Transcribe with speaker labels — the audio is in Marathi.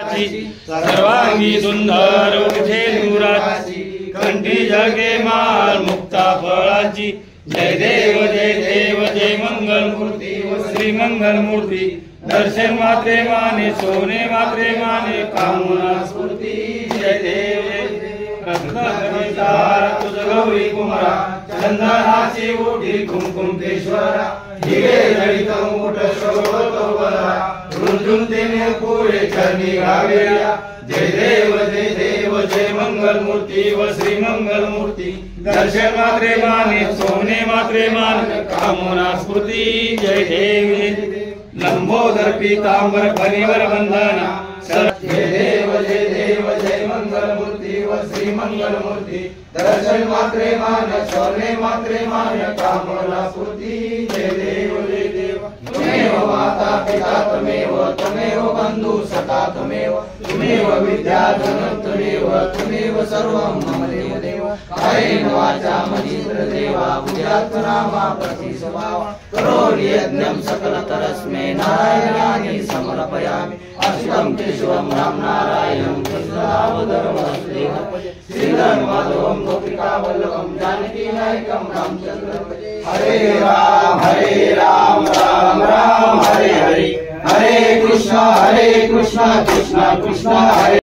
Speaker 1: सर्वांगी सुंदर उठे दुराची कंठी जगे माल मुक्ता फळाची। जय देव जय मंगल मूर्ती व श्री मंगल मूर्ती। दर्शन मात्रे माने सोने मात्रे माने कामना स्फूर्ती। जय देव रत्नगणितार तुझ गौरी कुमारा चंदनाची ओढी कुमकुमतेश्वरा। हिरे जडित मुठ शोभतो बरा रुंजून तेने पुढे चरणी घावेया। जय देव जय मंगल मूर्ती व श्री मंगल मूर्ती। दर्शन मात्रे माने सोने मात्रे माने कामना स्फूर्ती। जय देव लंबोदर पीतांबर फणीवर बंधना। जय देव जय मंगल मूर्ती व श्री मंगल मूर्ती। दर्शन मात्रे मान सोने मात्रे मान कामना स्फूर्ती। जय देव त्वमेव माता पिता त्वमेव बंधु सखा त्वमेव विद्या धनं त्वमेव सर्वं मम देव। कायेन वाचा मनीन्द्र देवा पूजात्मनामा प्रतिस्वावा। करोमि यज्ञं सकलतरस्मै नारायणानि समर्पयामि। अच्युतं केशवं राम नारायणं कृष्णदामोदरं वासुदेवं। श्रीधर माधवं गोपिका वल्लभं जानकी नायकं रामचन्द्रं भजे। हरे राम राम राम हरे हरे। हरे कृष्णा कृष्णा कृष्णा हरे।